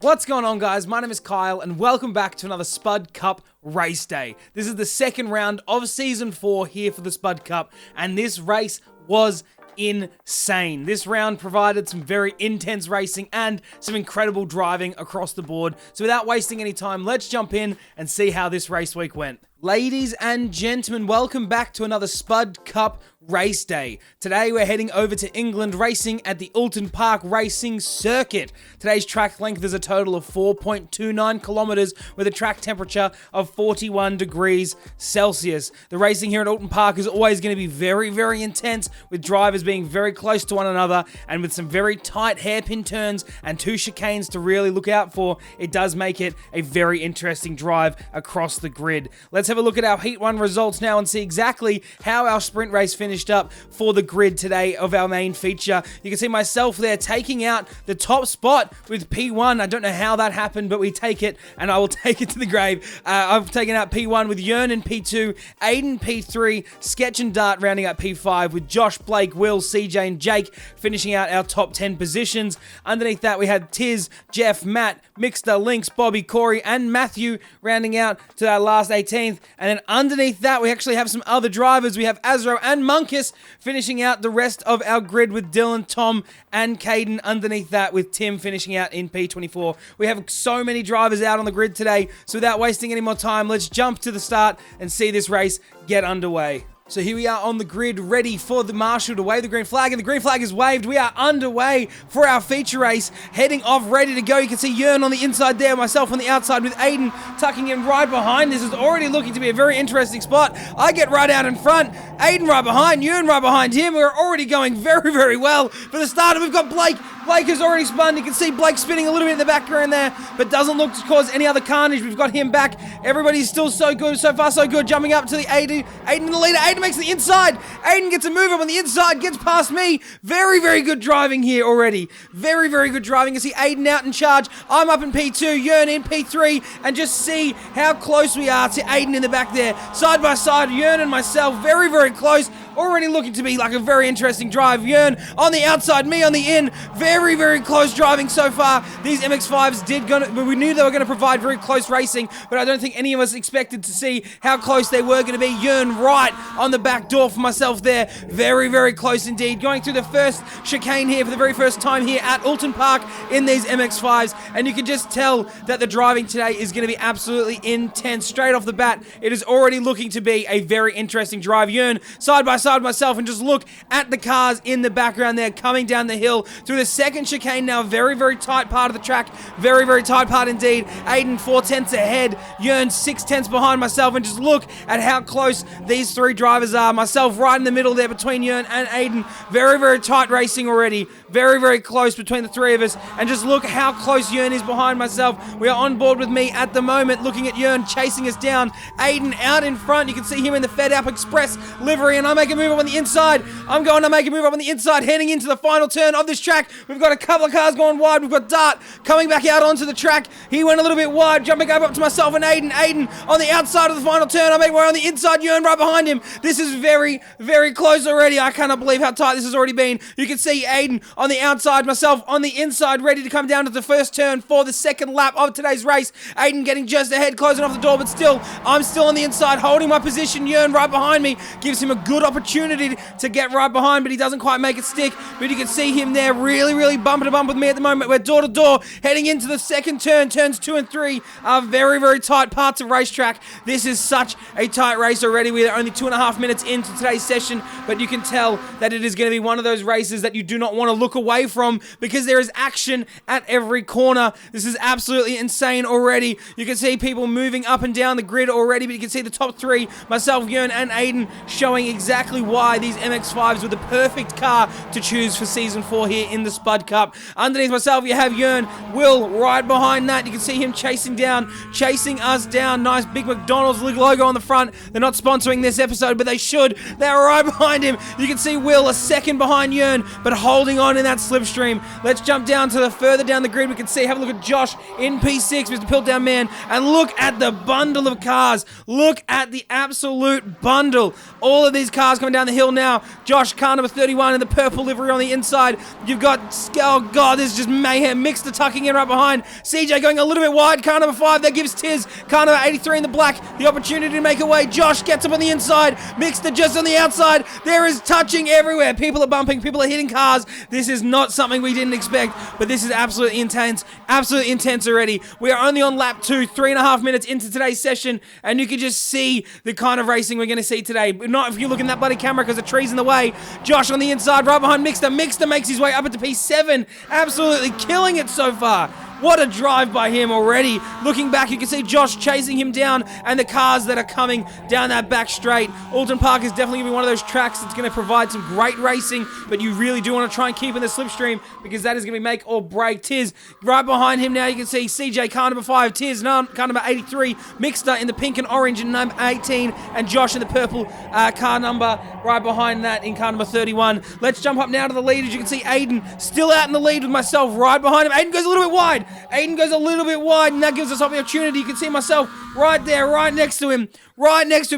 What's going on, guys? My name is Kyle and welcome back to another Spud Cup race day. This is the second round of Season 4 here for the Spud Cup, and this race was insane. This round provided some very intense racing and some incredible driving across the board. So without wasting any time, let's jump in and see how this race week went. Ladies and gentlemen, welcome back to another Spud Cup race day. Today we're heading over to England racing at the Oulton Park Racing Circuit. Today's track length is a total of 4.29 kilometers with a track temperature of 41 degrees Celsius. The racing here at Oulton Park is always going to be very, very intense, with drivers being very close to one another and with some very tight hairpin turns and two chicanes to really look out for. It does make it a very interesting drive across the grid. Let's have a look at our Heat 1 results now and see exactly how our sprint race finished up for the grid today of our main feature. You can see myself there taking out the top spot with P1. I don't know how that happened, but we take it, and I will take it to the grave. I've taken out P1 with Yearn in P2, Aiden P3, Sketch and Dart rounding out P5, with Josh, Blake, Will, CJ and Jake finishing out our top 10 positions. Underneath that we had Tiz, Jeff, Matt, Mixter, Lynx, Bobby, Corey and Matthew rounding out to our last 18th. And then underneath that we actually have some other drivers. We have Azro and Monkus finishing out the rest of our grid with Dylan, Tom and Caden underneath that, with Tim finishing out in P24. We have so many drivers out on the grid today, so without wasting any more time, let's jump to the start and see this race get underway. So here we are on the grid, ready for the marshal to wave the green flag, and the green flag is waved. We are underway for our feature race, heading off, ready to go. You can see Yearn on the inside there, myself on the outside with Aiden tucking in right behind. This is already looking to be a very interesting spot. I get right out in front, Aiden right behind, Yearn right behind him. We're already going very, very well. For the starter, we've got Blake. Blake has already spun. You can see Blake spinning a little bit in the background there, but doesn't look to cause any other carnage. We've got him back. Everybody's still so good. So far, so good. Jumping up to the Aiden in the leader. Aiden makes the inside. Aiden gets a move up on the inside, gets past me. Very, very good driving here already. Very, very good driving. You see Aiden out in charge. I'm up in P2, Yearn in P3, and just see how close we are to Aiden in the back there. Side by side, Yearn and myself, very, very close. Already looking to be like a very interesting drive. Yearn on the outside, me on the in. Very, very close driving so far. These MX-5s we knew they were going to provide very close racing, but I don't think any of us expected to see how close they were going to be. Yearn right on the back door for myself there. Very, very close indeed. Going through the first chicane here for the very first time here at Oulton Park in these MX-5s, and you can just tell that the driving today is going to be absolutely intense. Straight off the bat, it is already looking to be a very interesting drive. Yearn side by side myself, and just look at the cars in the background there coming down the hill through the second chicane now. Very, very tight part of the track. Very, very tight part indeed. Aiden 4/10 ahead. Yearn 6/10 behind myself, and just look at how close these three drivers are. Myself right in the middle there between Yearn and Aiden. Very, very tight racing already. Very, very close between the three of us, and just look how close Yearn is behind myself. We are on board with me at the moment, looking at Yearn chasing us down. Aiden out in front. You can see him in the Fed Up Express livery, and I make a move up on the inside. I'm going to make a move up on the inside, heading into the final turn of this track. We've got a couple of cars going wide. We've got Dart coming back out onto the track. He went a little bit wide, jumping up to myself and Aiden. Aiden on the outside of the final turn. I make my way on the inside, Yearn right behind him. This is very, very close already. I cannot believe how tight this has already been. You can see Aiden on the outside, myself on the inside, ready to come down to the first turn for the second lap of today's race. Aiden getting just ahead, closing off the door, but still, I'm still on the inside, holding my position. Yearn right behind me gives him a good opportunity to get right behind, but he doesn't quite make it stick. But you can see him there really, really bumper to bump with me at the moment. We're door to door, heading into the second turn. Turns 2 and 3 are very, very tight parts of racetrack. This is such a tight race already. We're only 2.5 minutes into today's session, but you can tell that it is going to be one of those races that you do not want to look away from, because there is action at every corner. This is absolutely insane already. You can see people moving up and down the grid already, but you can see the top three, myself, Yearn and Aiden, showing exactly why these MX-5s were the perfect car to choose for Season 4 here in the Spud Cup. Underneath myself, you have Yearn. Will right behind that. You can see him chasing us down. Nice big McDonald's logo on the front. They're not sponsoring this episode, but they should. They're right behind him. You can see Will a second behind Yearn, but holding on in that slipstream. Let's jump down to the further down the grid. We can see, have a look at Josh in P6, Mr. Piltdown Man, and look at the bundle of cars. Look at the absolute bundle. All of these cars cars coming down the hill now. Josh, car number 31 in the purple livery on the inside. You've got, oh God, this is just mayhem. Mixter tucking in right behind. CJ going a little bit wide. Car number 5, that gives Tiz. Car number 83 in the black the opportunity to make a way. Josh gets up on the inside. Mixter just on the outside. There is touching everywhere. People are bumping. People are hitting cars. This is not something we didn't expect, but this is absolutely intense. Absolutely intense already. We are only on lap 2, 3.5 minutes into today's session, and you can just see the kind of racing we're going to see today. Not if you look in that bloody camera because the tree's in the way. Josh on the inside, right behind Mixter. Mixter makes his way up into P7. Absolutely killing it so far. What a drive by him already. Looking back, you can see Josh chasing him down and the cars that are coming down that back straight. Oulton Park is definitely going to be one of those tracks that's going to provide some great racing, but you really do want to try and keep in the slipstream because that is going to be make or break. Tiz right behind him now. You can see CJ, car number 5. Tiz, car number 83. Mixter in the pink and orange in number 18. And Josh in the purple car number right behind that in car number 31. Let's jump up now to the lead. As you can see, Aiden still out in the lead with myself right behind him. Aiden goes a little bit wide. Aiden goes a little bit wide, and that gives us the opportunity. You can see myself right there, right next to him,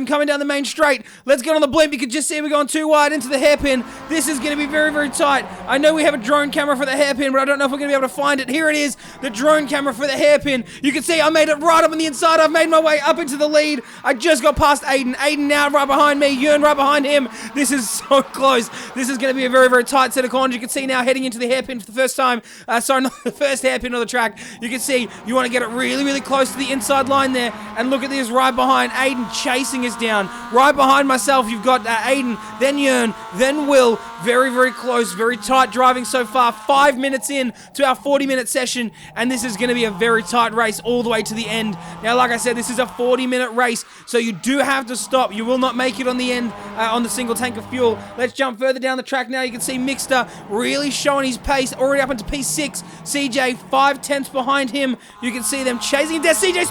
coming down the main straight. Let's get on the blimp. You can just see we're going too wide into the hairpin. This is going to be very, very tight. I know we have a drone camera for the hairpin, but I don't know if we're going to be able to find it. Here it is, the drone camera for the hairpin. You can see I made it right up on the inside. I've made my way up into the lead. I just got past Aiden. Aiden now right behind me. Yearn right behind him. This is so close. This is going to be a very, very tight set of corners. You can see now heading into the hairpin for the first time. Sorry, not the first hairpin on the track. You can see you want to get it really, really close to the inside line there. And look at this right behind Aiden chasing us down. Right behind myself, you've got Aiden, then Yearn, then Will. Very, very close, very tight driving so far. 5 minutes in to our 40-minute session, and this is going to be a very tight race all the way to the end. Now, like I said, this is a 40-minute race, so you do have to stop. You will not make it on the end on the single tank of fuel. Let's jump further down the track now. You can see Mixter really showing his pace, already up into P6. CJ 5/10 behind him. You can see them chasing him down. CJ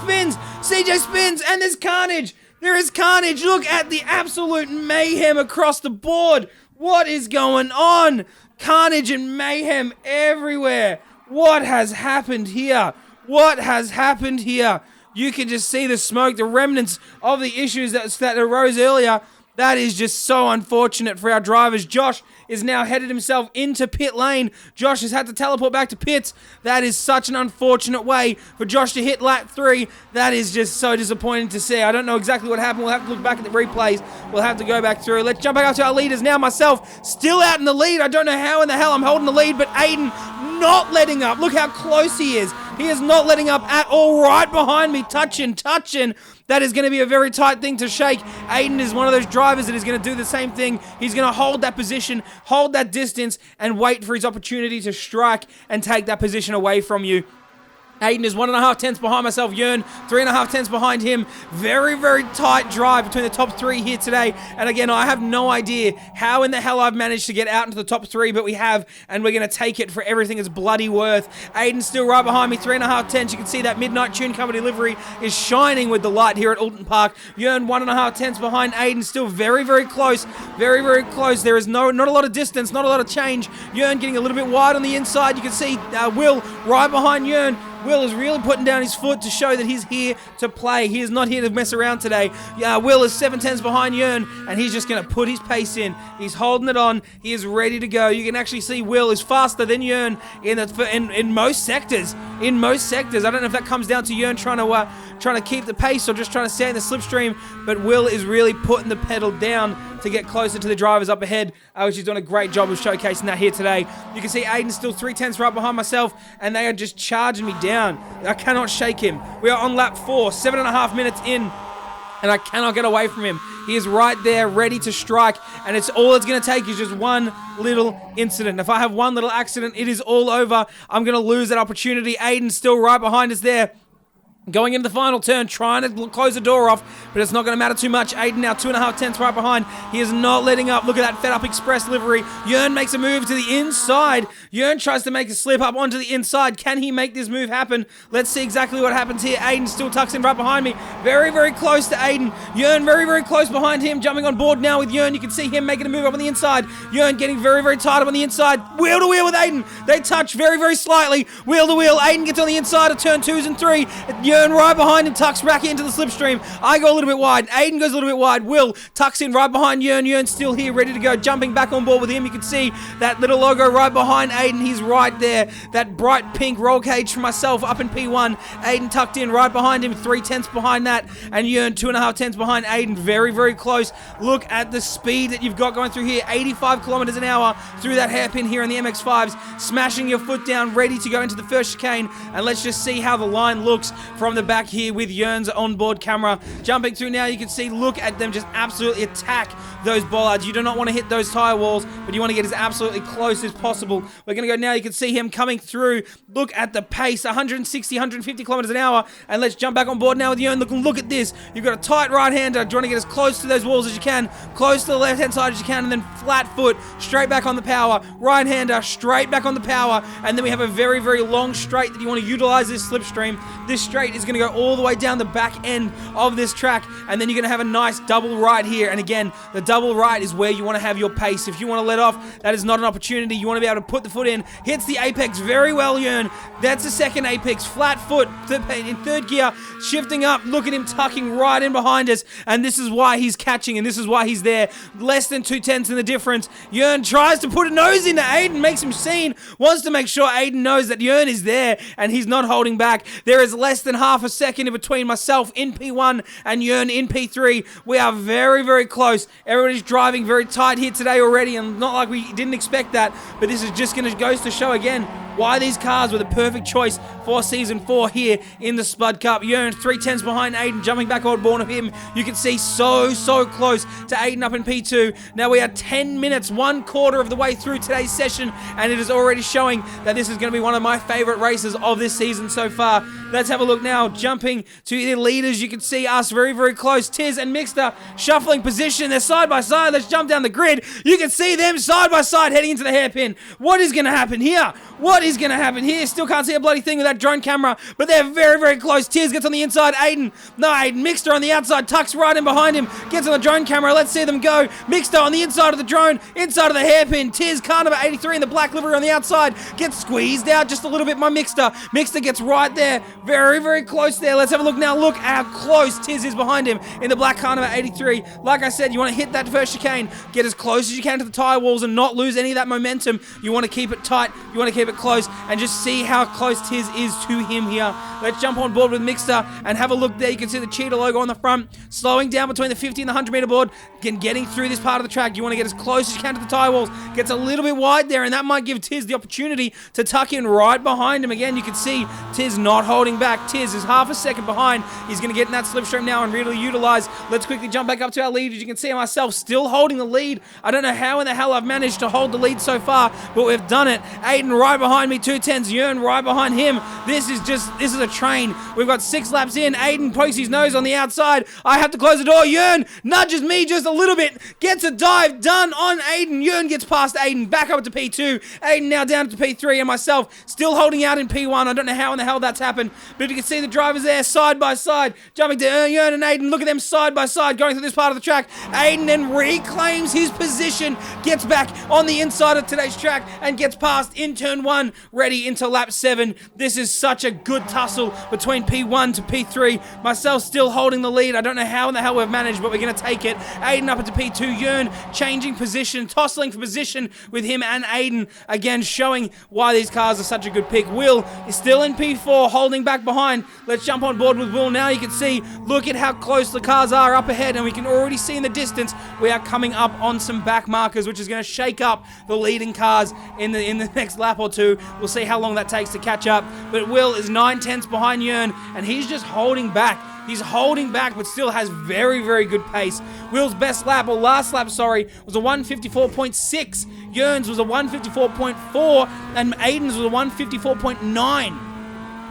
spins, and there's carnage. There is carnage. Look at the absolute mayhem across the board. What is going on? Carnage and mayhem everywhere. What has happened here? What has happened here? You can just see the smoke, the remnants of the issues that arose earlier. That is just so unfortunate for our drivers. Josh is now headed himself into pit lane. Josh has had to teleport back to pits. That is such an unfortunate way for Josh to hit lap 3. That is just so disappointing to see. I don't know exactly what happened. We'll have to look back at the replays. We'll have to go back through. Let's jump back up to our leaders now. Myself still out in the lead. I don't know how in the hell I'm holding the lead, but Aiden not letting up. Look how close he is. He is not letting up at all. Right behind me, touching. That is going to be a very tight thing to shake. Aiden is one of those drivers that is going to do the same thing. He's going to hold that position, hold that distance, and wait for his opportunity to strike and take that position away from you. Aiden is 1.5 tenths behind myself. Yearn, 3.5 tenths behind him. Very, very tight drive between the top 3 here today. And again, I have no idea how in the hell I've managed to get out into the top 3, but we have, and we're going to take it for everything it's bloody worth. Aiden's still right behind me, 3.5 tenths. You can see that Midnight Tune Company livery is shining with the light here at Oulton Park. Yearn, 1.5 tenths behind Aiden, still very, very close. Very, very close. There is not a lot of distance, not a lot of change. Yearn getting a little bit wide on the inside. You can see Will right behind Yearn. Will is really putting down his foot to show that he's here to play. He is not here to mess around today. Will is 7 tenths behind Yearn, and he's just going to put his pace in. He's holding it on. He is ready to go. You can actually see Will is faster than Yearn in most sectors. I don't know if that comes down to Yearn trying to keep the pace or just trying to stay in the slipstream, but Will is really putting the pedal down to get closer to the drivers up ahead, which is doing a great job of showcasing that here today. You can see Aiden still 3 tenths right behind myself, and they are just charging me down. I cannot shake him. We are on lap 4, 7.5 minutes in, and I cannot get away from him. He is right there, ready to strike, and all it's going to take is just one little incident. If I have one little accident, it is all over. I'm going to lose that opportunity. Aiden's still right behind us there. Going into the final turn, trying to close the door off, but it's not going to matter too much. Aiden now 2.5 tenths right behind. He is not letting up. Look at that Fed Up Express livery. Yearn makes a move to the inside. Yearn tries to make a slip up onto the inside. Can he make this move happen? Let's see exactly what happens here. Aiden still tucks in right behind me. Very, very close to Aiden. Yearn very, very close behind him. Jumping on board now with Yearn. You can see him making a move up on the inside. Yearn getting very, very tight up on the inside. Wheel to wheel with Aiden. They touch very, very slightly. Wheel to wheel. Aiden gets on the inside of turn 2s and 3. Yearn right behind him, tucks back into the slipstream. I go a little bit wide. Aiden goes a little bit wide. Will tucks in right behind Yearn. Yearn's still here, ready to go. Jumping back on board with him. You can see that little logo right behind Aiden. He's right there. That bright pink roll cage for myself up in P1. Aiden tucked in right behind him. 3/10 behind that. And Yearn 2.5 behind Aiden. Very, very close. Look at the speed that you've got going through here. 85 kilometers an hour through that hairpin here in the MX-5s. Smashing your foot down, ready to go into the first chicane. And let's just see how the line looks from the back here with Yearn's onboard camera. Jumping through now, you can see, look at them just absolutely attack those bollards. You do not want to hit those tire walls, but you want to get as absolutely close as possible. We're going to go now. You can see him coming through. Look at the pace, 160, 150 kilometers an hour. And let's jump back on board now with Yearn. Look at this. You've got a tight right-hander. You want to get as close to those walls as you can, close to the left-hand side as you can, and then flat foot, straight back on the power. Right-hander, straight back on the power. And then we have a very, very long straight that you want to utilize this slipstream. This straight is going to go all the way down the back end of this track, and then you're going to have a nice double right here. And again, the double right is where you want to have your pace. If you want to let off, that is not an opportunity. You want to be able to put the foot in. Hits the apex very well, Yearn. That's the second apex. Flat foot in third gear, shifting up. Look at him tucking right in behind us, and this is why he's catching, and this is why he's there. Less than 2/10 in the difference. Yearn tries to put a nose into Aiden, makes him seen, wants to make sure Aiden knows that Yearn is there, and he's not holding back. There is less than half a second in between myself in P1 and Yearn in P3. We are very, very close. Everybody's driving very tight here today already, and not like we didn't expect that, but this is just going to go to show again why these cars were the perfect choice for Season 4 here in the Spud Cup. Yearn 3/10 behind Aiden, jumping back on board of him. You can see so close to Aiden up in P2. Now we are 10 minutes, 1/4 of the way through today's session, and it is already showing that this is going to be one of my favorite races of this season so far. Let's have a look now. Jumping to the leaders, you can see us very, very close. Tiz and Mixter shuffling position. They're side by side. Let's jump down the grid. You can see them side by side heading into the hairpin. What is going to happen here? What is going to happen here? Still can't see a bloody thing with that drone camera, but they're very, very close. Tiz gets on the inside. Aiden Mixter on the outside, tucks right in behind him, gets on the drone camera. Let's see them go. Mixter on the inside of the drone, inside of the hairpin. Tiz, car number 83 in the black livery on the outside, gets squeezed out just a little bit by Mixter. Mixter gets right there. Very, very close there. Let's have a look now. Look how close Tiz is behind him in the black car number 83. Like I said, you want to hit that first chicane, get as close as you can to the tire walls and not lose any of that momentum. You want to keep it tight. You want to keep it close, and just see how close Tiz is to him here. Let's jump on board with Mixter and have a look there. You can see the cheetah logo on the front, slowing down between the 50 and the 100 meter board, getting through this part of the track. You want to get as close as you can to the tire walls. Gets a little bit wide there, and that might give Tiz the opportunity to tuck in right behind him. Again, you can see Tiz not holding back. Tiz is half a second behind. He's going to get in that slipstream now and really utilize. Let's quickly jump back up to our lead. As you can see myself still holding the lead. I don't know how in the hell I've managed to hold the lead so far, but we've done it. Aiden right behind me, 2/10s. Yearn right behind him. This is a train. We've got 6 laps in. Aiden pokes his nose on the outside. I have to close the door. Yearn nudges me just a little bit. Gets a dive done on Aiden. Yearn gets past Aiden. Back up to P2. Aiden now down to P3, and myself still holding out in P1. I don't know how in the hell that's happened, but you can see the drivers there side by side. Jumping to Yearn and Aiden. Look at them side by side going through this part of the track. Aiden then reclaims his position. Gets back on the inside of today's track and gets past in turn 1. Ready into lap 7. This is such a good tussle between P1 to P3. Myself still holding the lead. I don't know how in the hell we've managed, but we're going to take it. Aiden up into P2. Yearn changing position, tossing for position with him and Aiden. Again, showing why these cars are such a good pick. Will is still in P4, holding back behind. Let's jump on board with Will now. You can see, look at how close the cars are up ahead, and we can already see in the distance we are coming up on some back markers, which is going to shake up the leading cars in the next lap or two. We'll see how long that takes to catch up. But Will is 9/10 behind Yearn, and he's just holding back. He's holding back, but still has very, very good pace. Will's best lap, or last lap, sorry, was a 154.6. Yearn's was a 154.4, and Aiden's was a 154.9.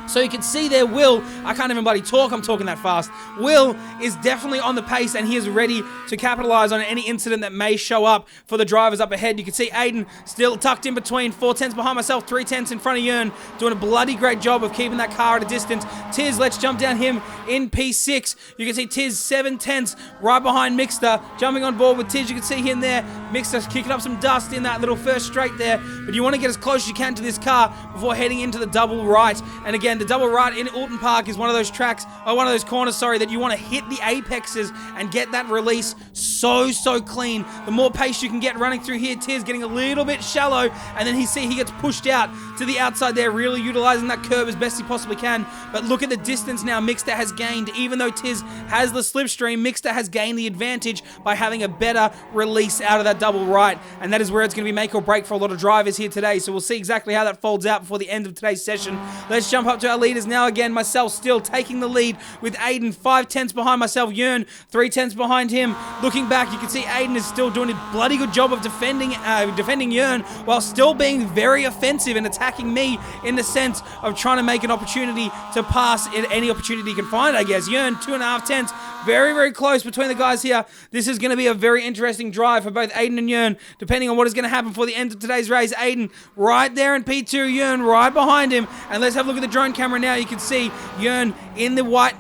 So you can see there, Will, I can't even bloody talk, I'm talking that fast. Will is definitely on the pace, and he is ready to capitalize on any incident that may show up for the drivers up ahead. You can see Aiden still tucked in between, 4/10 behind myself, 3/10 in front of Yearn, doing a bloody great job of keeping that car at a distance. Tiz, let's jump down him in P6. You can see Tiz 7/10 right behind Mixter, jumping on board with Tiz. You can see him there. Mixter's kicking up some dust in that little first straight there, but you want to get as close as you can to this car before heading into the double right. And again, again, the double right in Oulton Park is one of those tracks, or one of those corners, sorry, that you want to hit the apexes and get that release so clean. The more pace you can get running through here, Tiz getting a little bit shallow, and then he gets pushed out to the outside there, really utilizing that curve as best he possibly can. But look at the distance now Mixter has gained. Even though Tiz has the slipstream, Mixter has gained the advantage by having a better release out of that double right, and that is where it's going to be make or break for a lot of drivers here today. So we'll see exactly how that folds out before the end of today's session. Let's jump up to our leaders now. Again, myself still taking the lead with Aiden 5/10 behind myself, Yearn 3/10 behind him. Looking back, you can see Aiden is still doing a bloody good job of defending Yearn while still being very offensive and attacking me in the sense of trying to make an opportunity to pass in any opportunity he can find, I guess. Yearn 2.5 tenths, very close between the guys here. This is going to be a very interesting drive for both Aiden and Yearn, depending on what is going to happen for the end of today's race. Aiden right there in P2, Yearn right behind him. And let's have a look at the drone camera now. You can see Yearn in the white,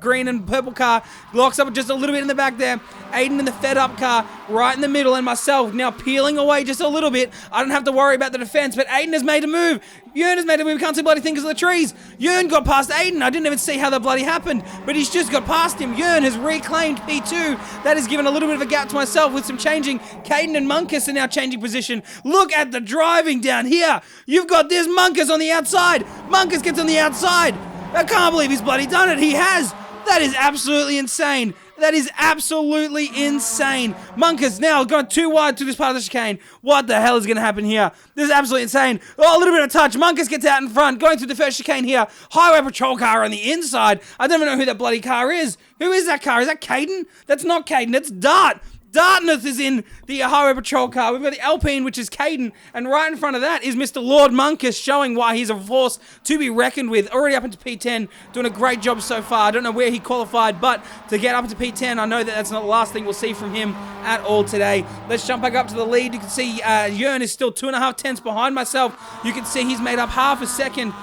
green and purple car, locks up just a little bit in the back there. Aiden in the fed up car right in the middle, and myself now peeling away just a little bit. I don't have to worry about the defense, but Aiden has made a move. Yearn has made a move. Can't see bloody thing because of the trees. Yearn got past Aiden. I didn't even see how that bloody happened, but he's just got past him. Yearn has reclaimed P2. That has given a little bit of a gap to myself with some changing. Caden and Munkus are now changing position. Look at the driving down here. You've got this Munkus on the outside. Munkus gets on the outside. I can't believe he's bloody done it. He has. That is absolutely insane. That is absolutely insane. Munkus now gone too wide to this part of the chicane. What the hell is going to happen here? This is absolutely insane. Oh, a little bit of touch. Munkus gets out in front, going through the first chicane here. Highway patrol car on the inside. I don't even know who that bloody car is. Who is that car? Is that Caden? That's not Caden. That's Dart. Dartmouth is in the highway patrol car. We've got the Alpine, which is Caden, and right in front of that is Mr. Lord Munkus, showing why he's a force to be reckoned with. Already up into P10, doing a great job so far. I don't know where he qualified, but to get up into P10, I know that that's not the last thing we'll see from him at all today. Let's jump back up to the lead. You can see Yearn is still 2.5 tenths behind myself. You can see he's made up half a second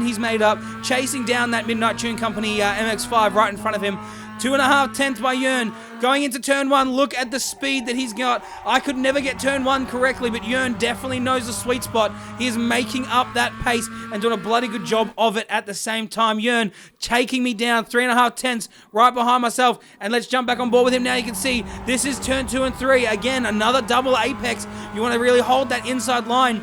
he's made up, chasing down that Midnight Tune Company MX-5 right in front of him. 2.5 tenths by Yearn. Going into turn one, look at the speed that he's got. I could never get turn one correctly, but Yearn definitely knows the sweet spot. He is making up that pace and doing a bloody good job of it at the same time. Yearn taking me down 3.5 tenths right behind myself. And let's jump back on board with him now. You can see this is turn 2 and 3. Again, another double apex. You want to really hold that inside line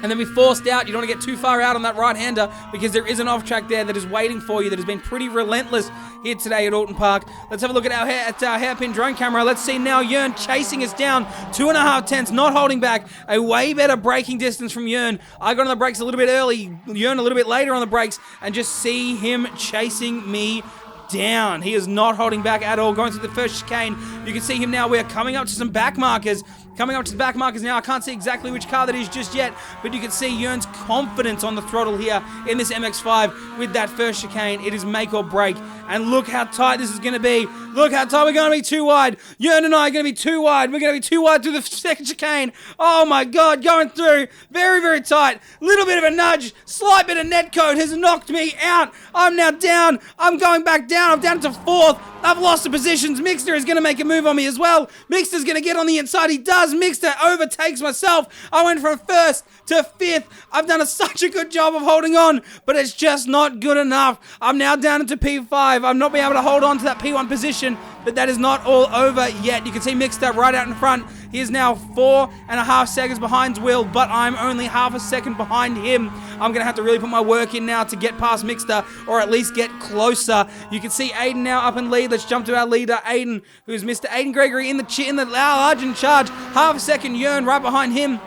and then be forced out. You don't want to get too far out on that right-hander because there is an off-track there that is waiting for you that has been pretty relentless here today at Oulton Park. Let's have a look at our hairpin drone camera. Let's see now Yearn chasing us down 2.5 tenths, not holding back. A way better braking distance from Yearn. I got on the brakes a little bit early, Yearn a little bit later on the brakes, and just see him chasing me down. He is not holding back at all, going through the first chicane. You can see him now. We're coming up to some back markers. Coming up to the back markers now. I can't see exactly which car that is just yet, but you can see Yearn's confidence on the throttle here in this MX-5 with that first chicane. It is make or break. And look how tight this is going to be. Look how tight. We're going to be too wide. Yearn and I are going to be too wide. We're going to be too wide through the second chicane. Oh my God, going through. Very tight. Little bit of a nudge. Slight bit of netcode has knocked me out. I'm now down. I'm going back down. I'm down to 4th. I've lost the positions. Mixter is going to make a move on me as well. Mixter's going to get on the inside. He does. Mixter overtakes myself. I went from 1st to 5th. I've done such a good job of holding on, but it's just not good enough. I'm now down into P5. I'm not being able to hold on to that P1 position, but that is not all over yet. You can see Mixter right out in front. He is now 4.5 seconds behind Will, but I'm only half a second behind him. I'm going to have to really put my work in now to get past Mixter, or at least get closer. You can see Aiden now up in lead. Let's jump to our leader, Aiden, who's Mr. Aiden Gregory in the large in charge. Half a second, Yearn right behind him.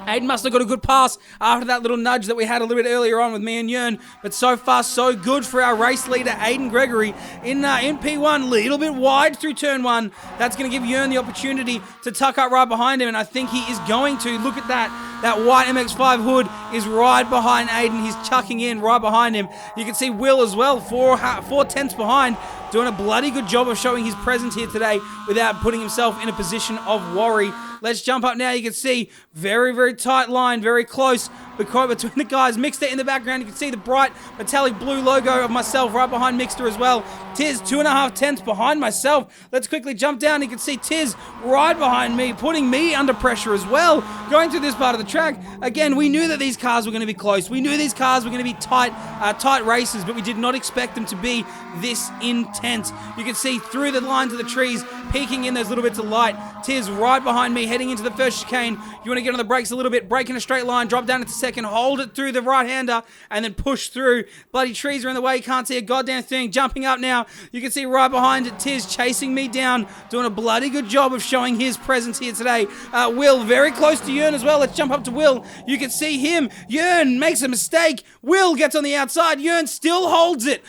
Aiden must have got a good pass after that little nudge that we had a little bit earlier on with me and Yearn. But so far, so good for our race leader, Aiden Gregory, in P1. A little bit wide through turn 1. That's going to give Yearn the opportunity to tuck up right behind him, and I think he is going to. Look at that. That white MX-5 hood is right behind Aiden. He's chucking in right behind him. You can see Will as well, 4 tenths behind, doing a bloody good job of showing his presence here today without putting himself in a position of worry. Let's jump up now. You can see very tight line, very close between the guys. Mixter in the background. You can see the bright metallic blue logo of myself right behind Mixter as well. Tiz 2.5 tenths behind myself. Let's quickly jump down. You can see Tiz right behind me, putting me under pressure as well. Going through this part of the track. Again, we knew that these cars were going to be close. We knew these cars were going to be tight races, but we did not expect them to be this intense. You can see through the lines of the trees, peeking in those little bits of light. Tiz right behind me, heading into the first chicane. You want to get on the brakes a little bit, brake in a straight line, drop down into second, hold it through the right-hander, and then push through. Bloody trees are in the way, you can't see a goddamn thing. Jumping up now, you can see right behind it, Tiz chasing me down, doing a bloody good job of showing his presence here today. Will very close to Yearn as well. Let's jump up to Will. You can see him. Yearn makes a mistake. Will gets on the outside. Yearn still holds it,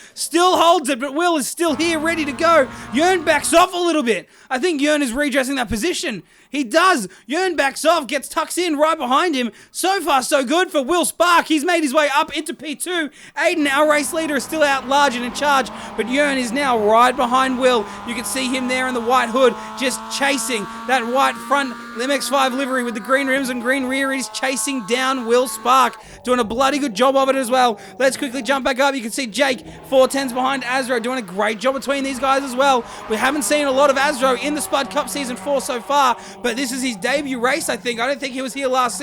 but Will is still here, ready to go. Yearn backs off a little bit. I think Yearn is redressing that position. He does. Yearn backs off, tucks in right behind him. So far, so good for Will Spark. He's made his way up into P2. Aiden, our race leader, is still out large and in charge, but Yearn is now right behind Will. You can see him there in the white hood, just chasing that white front MX-5 livery with the green rims and green rear. He's chasing down Will Spark, doing a bloody good job of it as well. Let's quickly jump back up. You can see Jake, 410s behind Azro, doing a great job between these guys as well. We haven't seen a lot of Azro in the Spud Cup Season 4 so far, but this is his debut race, I think. I don't think he was here last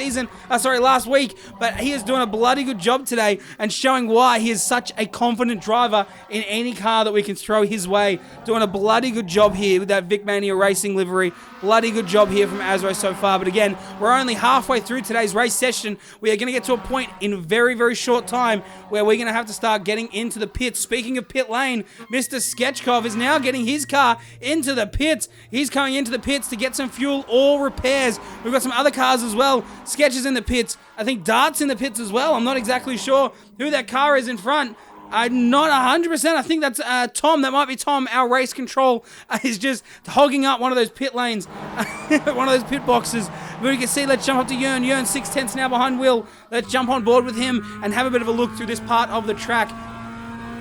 week, but he is doing a bloody good job today and showing why he is such a confident driver in any car that we can throw his way. Doing a bloody good job here with that Vic Mania Racing livery. Bloody good job here from Azro so far, but again, we're only halfway through today's race session. We are going to get to a point in a very, very short time where we're going to have to start getting into the pits. Speaking of pit lane, Mr. Sketchkov is now getting his car into the pits. He's coming into the pits to get some fuel or repairs. We've got some other cars as well. Sketch is in the pits. I think Dart's in the pits as well. I'm not exactly sure who that car is in front. I'm not 100%. I think that's Tom. That might be Tom. Our race control is just hogging up one of those pit lanes, one of those pit boxes. But you can see, let's jump up to Yearn. Yearn 6 tenths now behind Will. Let's jump on board with him and have a bit of a look through this part of the track.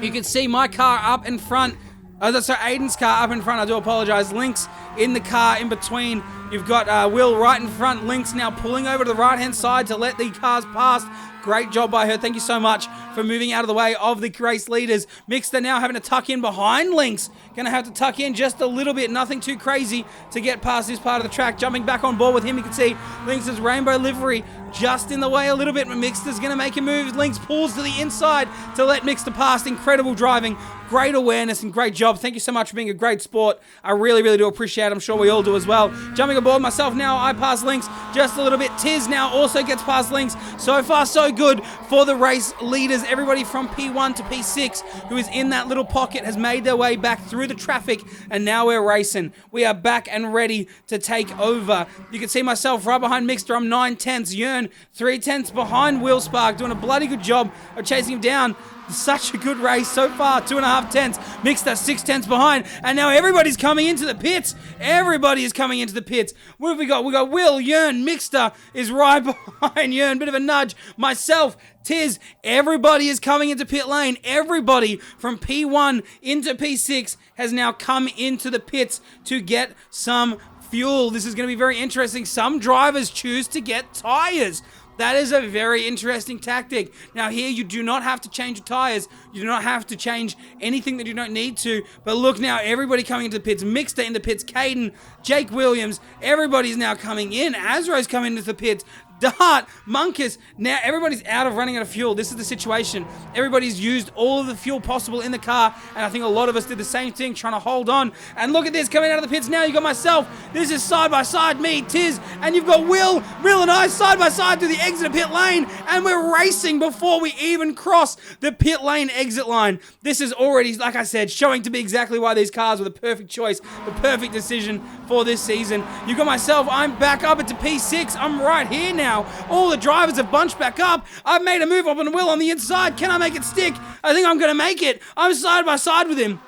You can see my car up in front. That's Aiden's car up in front. I do apologize. Link's in the car in between. You've got Will right in front. Link's now pulling over to the right-hand side to let the cars pass. Great job by her. Thank you so much for moving out of the way of the race leaders. Mixter now having to tuck in behind Lynx. Going to have to tuck in just a little bit. Nothing too crazy to get past this part of the track. Jumping back on board with him, you can see Lynx's rainbow livery just in the way a little bit. Mixter's going to make a move. Lynx pulls to the inside to let Mixter pass. Incredible driving. Great awareness and great job. Thank you so much for being a great sport. I really, really do appreciate it. I'm sure we all do as well. Jumping aboard myself now, I pass Lynx just a little bit. Tiz now also gets past Lynx. So far, so good for the race leaders. Everybody from P1 to P6 who is in that little pocket has made their way back through the traffic, and now we're racing. We are back and ready to take over. You can see myself right behind Mixter. I'm 9 tenths. Yearn 3 tenths behind Will Spark, doing a bloody good job of chasing him down. Such a good race so far, 2.5 tenths. Mixter 6 tenths behind, and now everybody's coming into the pits. Everybody is coming into the pits. What have we got? We got Will, Yearn, Mixter is right behind Yearn. Bit of a nudge. Myself, Tiz, everybody is coming into pit lane. Everybody from P1 into P6 has now come into the pits to get some fuel. This is going to be very interesting. Some drivers choose to get tires. That is a very interesting tactic. Now here, you do not have to change your tires. You do not have to change anything that you don't need to. But look now, everybody coming into the pits. Mixter in the pits. Caden, Jake Williams, everybody's now coming in. Azro's coming into the pits. Dart, Munkus, now everybody's running out of fuel. This is the situation. Everybody's used all of the fuel possible in the car, and I think a lot of us did the same thing, trying to hold on. And look at this, coming out of the pits now, you got myself. This is side by side, me, Tiz, and you've got Will and I side by side to the exit of pit lane, and we're racing before we even cross the pit lane exit line. This is already, like I said, showing to be exactly why these cars were the perfect choice, the perfect decision for this season. You got myself, I'm back up into P6. I'm right here now. All the drivers have bunched back up. I've made a move up on Will on the inside. Can I make it stick? I think I'm going to make it. I'm side by side with him.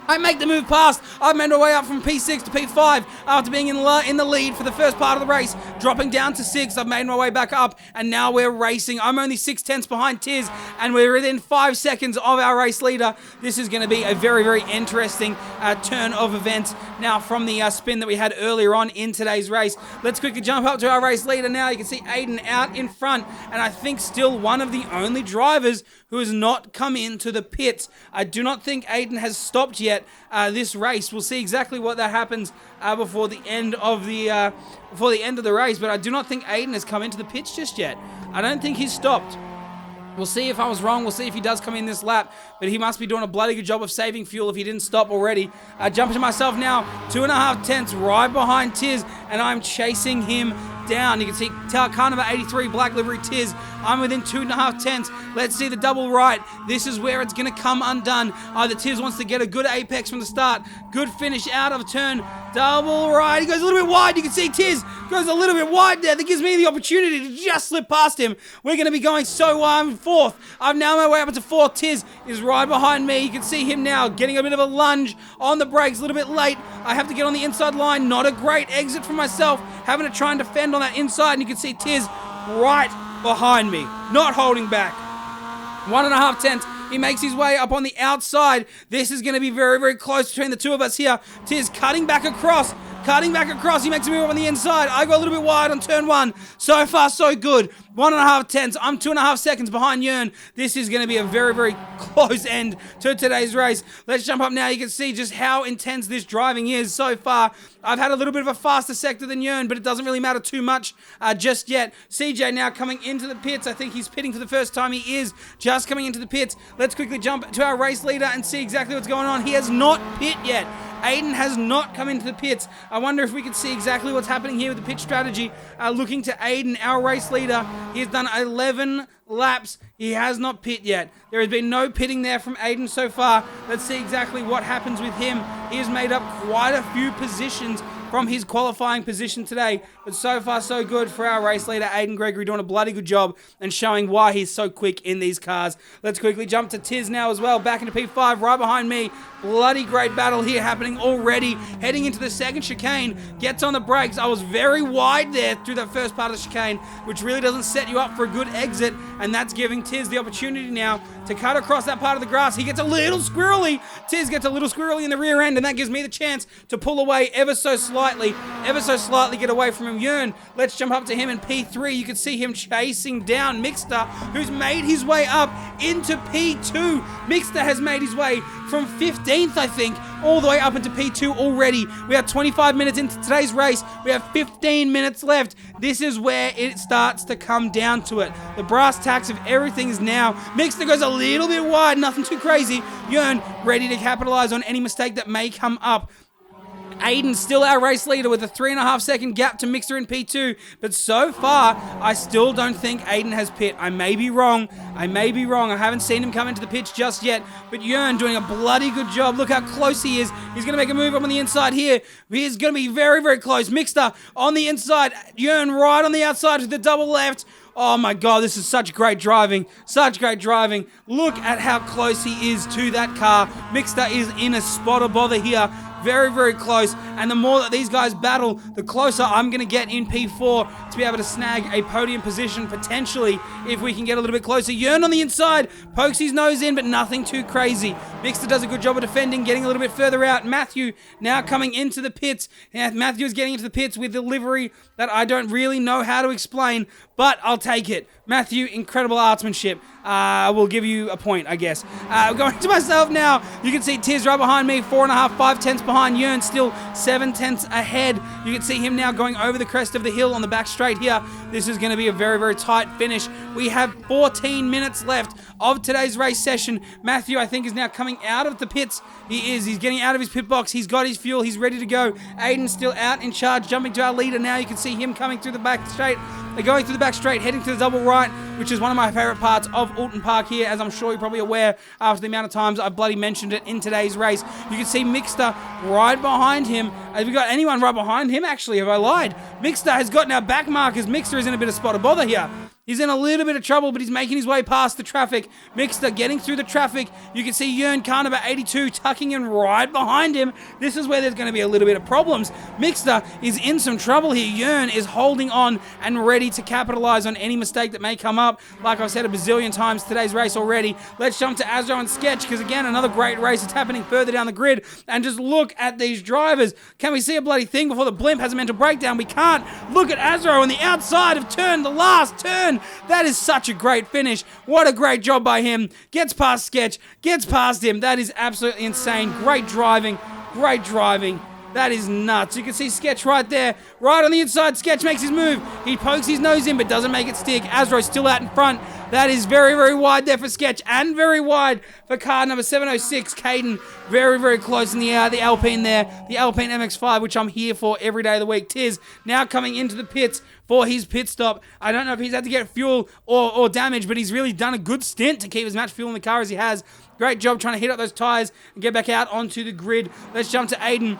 I make the move past. I've made my way up from P6 to P5 after being in the lead for the first part of the race, dropping down to 6. I've made my way back up, and now we're racing. I'm only 6/10 behind Tiz, and we're within 5 seconds of our race leader. This is going to be a very, very interesting turn of events now from the spin that we had earlier on in today's race. Let's quickly jump up to our race leader now. You can see Aiden out in front, and I think still one of the only drivers who has not come into the pits. I do not think Aiden has stopped yet this race. We'll see exactly what that happens before the end of the race, but I do not think Aiden has come into the pits just yet. I don't think he's stopped. We'll see if I was wrong. We'll see if he does come in this lap, but he must be doing a bloody good job of saving fuel if he didn't stop already. Jumping to myself now, 2.5 tenths right behind Tiz, and I'm chasing him down. You can see car number 83, black livery Tiz. I'm within 2.5 tenths. Let's see the double right. This is where it's going to come undone. Either Tiz wants to get a good apex from the start. Good finish out of turn. Double right. He goes a little bit wide. You can see Tiz goes a little bit wide there. That gives me the opportunity to just slip past him. We're going to be going so fourth. I've now my way up to fourth. Tiz is right behind me. You can see him now getting a bit of a lunge on the brakes. A little bit late. I have to get on the inside line. Not a great exit for myself. Having to try and defend on that inside. And you can see Tiz right behind me, not holding back. 1.5 tenths. He makes his way up on the outside. This is going to be very, very close between the two of us here. Tiz cutting back across. He makes a move up on the inside. I go a little bit wide on turn 1. So far, so good. 1.5 tenths. I'm 2.5 seconds behind Yearn. This is going to be a very, very close end to today's race. Let's jump up now. You can see just how intense this driving is so far. I've had a little bit of a faster sector than Yearn, but it doesn't really matter too much just yet. CJ now coming into the pits. I think he's pitting for the first time. He is just coming into the pits. Let's quickly jump to our race leader and see exactly what's going on. He has not pit yet. Aiden has not come into the pits. I wonder if we can see exactly what's happening here with the pit strategy. Looking to Aiden, our race leader. He has done 11 laps. He has not pit yet. There has been no pitting there from Aiden so far. Let's see exactly what happens with him. He has made up quite a few positions from his qualifying position today, but so far so good for our race leader Aiden Gregory, doing a bloody good job and showing why he's so quick in these cars. Let's quickly jump to Tiz now as well, back into P5 right behind me. Bloody great battle here happening already, heading into the second chicane, gets on the brakes. I was very wide there through that first part of the chicane, which really doesn't set you up for a good exit, and that's giving Tiz the opportunity now to cut across that part of the grass. He gets a little squirrely. Tiz gets a little squirrely in the rear end, and that gives me the chance to pull away ever so slightly, get away from him. Yearn, let's jump up to him in P3. You can see him chasing down Mixter, who's made his way up into P2. Mixter has made his way from 15th, I think, all the way up into P2 already. We are 25 minutes into today's race. We have 15 minutes left. This is where it starts to come down to it. The brass tacks of everything is now. Mixter goes a little bit wide, nothing too crazy. Yearn ready to capitalize on any mistake that may come up. Aiden's still our race leader with a 3.5 second gap to Mixter in P2, but so far, I still don't think Aiden has pit. I may be wrong. I haven't seen him come into the pits just yet, but Yearn doing a bloody good job. Look how close he is. He's going to make a move up on the inside here. He is going to be very, very close. Mixter on the inside. Yearn right on the outside with the double left. Oh my God, this is such great driving. Look at how close he is to that car. Mixter is in a spot of bother here. Very, very close. And the more that these guys battle, the closer I'm going to get in P4 to be able to snag a podium position, potentially, if we can get a little bit closer. Yearn on the inside, pokes his nose in, but nothing too crazy. Mixter does a good job of defending, getting a little bit further out. Matthew now coming into the pits. Matthew is getting into the pits with the livery that I don't really know how to explain, but I'll take it. Matthew, incredible artsmanship. We'll give you a point, I guess. Going to myself now, you can see Tiz right behind me, 4.5, 5 tenths behind Yearn, still 7 tenths ahead. You can see him now going over the crest of the hill on the back straight here. This is going to be a very, very tight finish. We have 14 minutes left of today's race session. Matthew, I think, is now coming out of the pits. He's getting out of his pit box. He's got his fuel. He's ready to go. Aiden's still out in charge, jumping to our leader now. You can see him coming through the back straight. They're going through the back straight, heading to the double right, which is one of my favorite parts of Oulton Park here, as I'm sure you're probably aware after the amount of times I've bloody mentioned it in today's race. You can see Mixter right behind him. Have we got anyone right behind him? Actually, have I lied? Mixter has got now back markers. Mixter is in a bit of spot of bother here. He's in a little bit of trouble, but he's making his way past the traffic. Mixter getting through the traffic. You can see Jörn Carnaby 82 tucking in right behind him. This is where there's going to be a little bit of problems. Mixter is in some trouble here. Jörn is holding on and ready to capitalize on any mistake that may come up. Like I've said a bazillion times today's race already. Let's jump to Azro and Sketch, because again, another great race. It's happening further down the grid. And just look at these drivers. Can we see a bloody thing before the blimp has a mental breakdown? We can't. Look at Azro on the outside of turn, the last turn. That is such a great finish. What a great job by him. Gets past Sketch, gets past him. That is absolutely insane. Great driving, great driving. That is nuts. You can see Sketch right there. Right on the inside, Sketch makes his move. He pokes his nose in, but doesn't make it stick. Azro's still out in front. That is very, very wide there for Sketch, and very wide for car number 706, Caden. Very, very close in the Alpine there. The Alpine MX-5, which I'm here for every day of the week. Tiz now coming into the pits for his pit stop. I don't know if he's had to get fuel or damage, but he's really done a good stint to keep as much fuel in the car as he has. Great job trying to hit up those tires and get back out onto the grid. Let's jump to Aiden.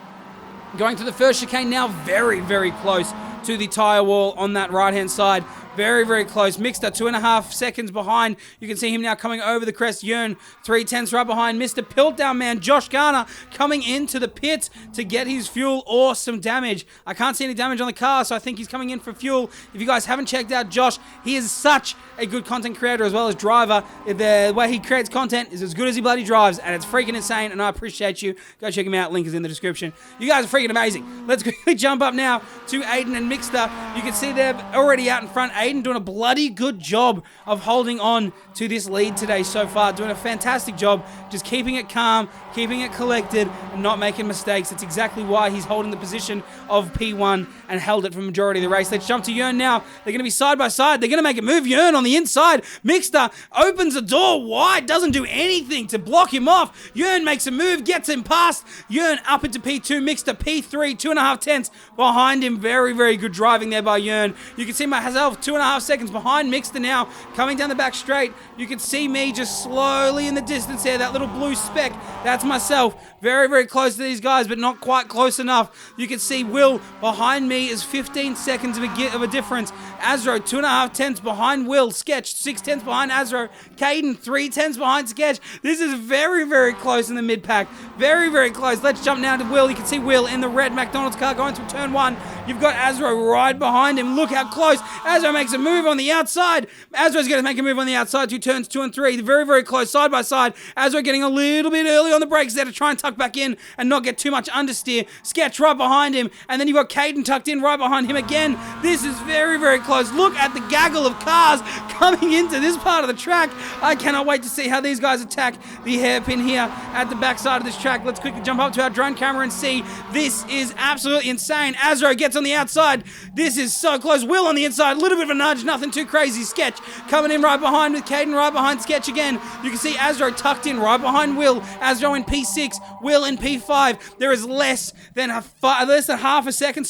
Going to the first chicane now, very, very close to the tyre wall on that right-hand side. Very, very close. Mixter 2.5 seconds behind. You can see him now coming over the crest. Jörn 3/10 right behind. Mr. Piltdown man, Josh Garner, coming into the pits to get his fuel or some damage. I can't see any damage on the car, so I think he's coming in for fuel. If you guys haven't checked out Josh, he is such a good content creator as well as driver. The way he creates content is as good as he bloody drives, and it's freaking insane, and I appreciate you. Go check him out. Link is in the description. You guys are freaking amazing. Let's quickly jump up now to Aiden and Mixter. You can see they're already out in front. Aiden doing a bloody good job of holding on to this lead today so far. Doing a fantastic job, just keeping it calm, keeping it collected, and not making mistakes. That's exactly why he's holding the position of P1 and held it for the majority of the race. Let's jump to Jörn now. They're going to be side by side. They're going to make a move. Jörn on the inside. Mixter opens the door wide, doesn't do anything to block him off. Jörn makes a move, gets him past. Jörn up into P2. Mixter P3, 2.5 behind him. Very, very good driving there by Jörn. You can see myself 2.5 seconds behind Mixter now, coming down the back straight. You can see me just slowly in the distance there, that little blue speck. That's myself. Very, very close to these guys, but not quite close enough. You can see Will behind me is 15 seconds of a difference. Azro 2.5 behind Will. Sketch 6/10 behind Azro. Caden 3/10 behind Sketch. This is very, very close in the mid pack. Very, very close. Let's jump now to Will. You can see Will in the red McDonald's car going through turn 1. You've got Azro right behind him. Look how close. Azro makes a move on the outside. Azro's going to make a move on the outside to turns 2 and 3. They're very, very close, side by side. Azro getting a little bit early on the brakes there to try and tuck back in and not get too much understeer. Sketch right behind him, and then you've got Caden tucked in right behind him again. This is very, very close. Look at the gaggle of cars coming into this part of the track. I cannot wait to see how these guys attack the hairpin here at the backside of this track. Let's quickly jump up to our drone camera and see. This is absolutely insane. Azro gets on the outside. This is so close. Will on the inside, a little bit of a nudge, nothing too crazy. Sketch coming in right behind with Caden right behind Sketch again. You can see Azro tucked in right behind Will. Azro in P6, Will in P5. There is less than half a second,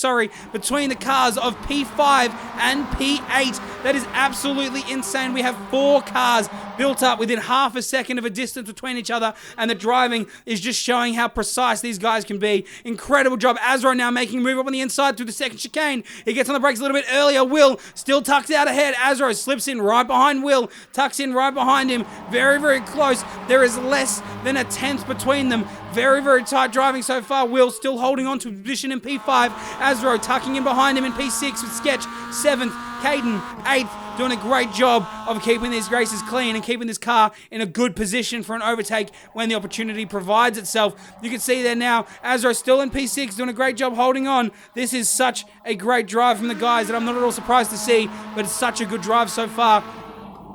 between the cars of P5 and P8. That is absolutely insane. We have 4 cars built up within half a second of a distance between each other, and the driving is just showing how precise these guys can be. Incredible job. Azro now making a move up on the inside through the second chicane. He gets on the brakes a little bit earlier. Will still tucked out ahead. Azro slips in right behind Will, tucks in right behind him. Very, very close. There is less than a 10th between them. Very, very tight driving so far. Will still holding on to position in P5. Azro tucking in behind him in P6 with Sketch 7th. Caden 8th, doing a great job of keeping these races clean and keeping this car in a good position for an overtake when the opportunity provides itself. You can see there now, Azro still in P6, doing a great job holding on. This is such a great drive from the guys that I'm not at all surprised to see, but it's such a good drive so far.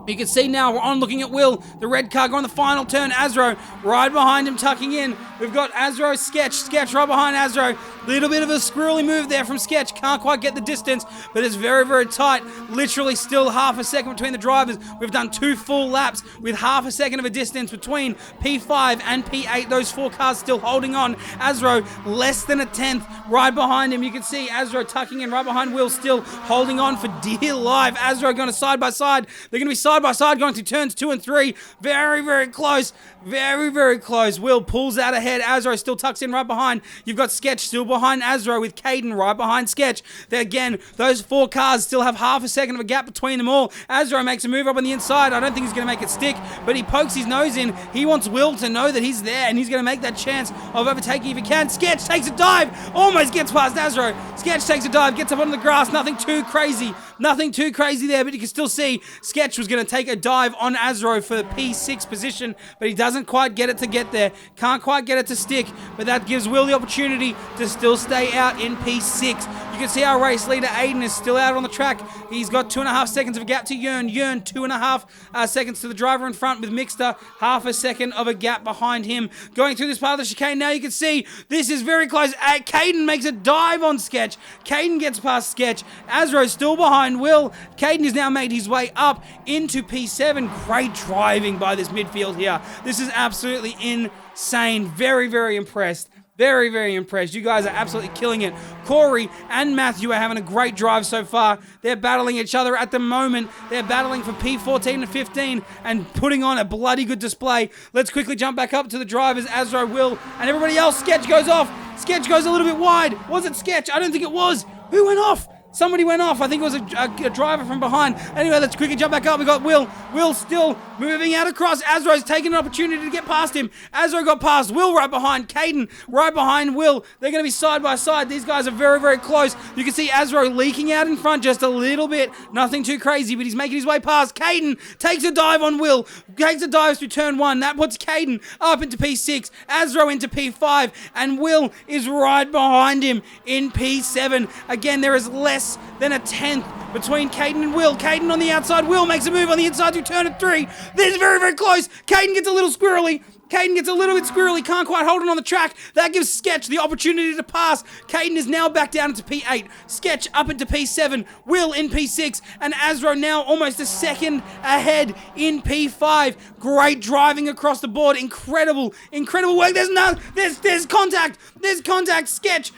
You can see now we're on looking at Will, the red car going the final turn. Azro right behind him, tucking in. We've got Azro, Sketch right behind Azro. Little bit of a squirrely move there from Sketch. Can't quite get the distance, but it's very, very tight. Literally still half a second between the drivers. We've done 2 full laps with half a second of a distance between P5 and P8. Those 4 cars still holding on. Azro less than a 10th right behind him. You can see Azro tucking in right behind Will, still holding on for dear life. Azro going to side by side. They're going to be side by side going through turns 2 and 3. Very, very close. Very, very close. Will pulls out ahead ahead. Azro still tucks in right behind. You've got Sketch still behind Azro with Caden right behind Sketch. There again, those 4 cars still have half a second of a gap between them all. Azro makes a move up on the inside. I don't think he's going to make it stick, but he pokes his nose in. He wants Will to know that he's there, and he's going to make that chance of overtaking if he can. Sketch takes a dive, almost gets past Azro. Sketch takes a dive, gets up onto the grass. Nothing too crazy there, but you can still see Sketch was going to take a dive on Azro for the P6 position, but he doesn't quite get it to get there. Can't quite get it to stick, but that gives Will the opportunity to still stay out in P6. You can see our race leader Aiden is still out on the track. He's got 2.5 seconds of a gap to Yearn. Yearn 2.5 seconds to the driver in front with Mixter. Half a second of a gap behind him. Going through this part of the chicane now, you can see this is very close. Caden makes a dive on Sketch. Caden gets past Sketch. Azro's still behind Will. Caden has now made his way up into P7. Great driving by this midfield here. This is absolutely insane. Very, very impressed. Very, very impressed. You guys are absolutely killing it. Corey and Matthew are having a great drive so far. They're battling each other at the moment. They're battling for P14 and 15 and putting on a bloody good display. Let's quickly jump back up to the drivers. Azro, Will, and everybody else. Sketch goes off. Sketch goes a little bit wide. Was it Sketch? I don't think it was. Who went off? Somebody went off. I think it was a driver from behind. Anyway, let's quickly jump back up. We got Will. Will still moving out across. Azro's taking an opportunity to get past him. Azro got past. Will right behind. Caden right behind Will. They're going to be side by side. These guys are very, very close. You can see Azro leaking out in front just a little bit. Nothing too crazy, but he's making his way past. Caden takes a dive on Will. Takes a dive through turn 1. That puts Caden up into P6. Azro into P5. And Will is right behind him in P7. Again, there is less than a tenth between Caden and Will. Caden on the outside. Will makes a move on the inside through turn 3. This is very, very close. Caden gets a little squirrely. Caden gets a little bit squirrely, can't quite hold it on the track. That gives Sketch the opportunity to pass. Caden is now back down into P8. Sketch up into P7. Will in P6. And Azro now almost a second ahead in P5. Great driving across the board. Incredible, incredible work. There's contact. There's contact. Sketch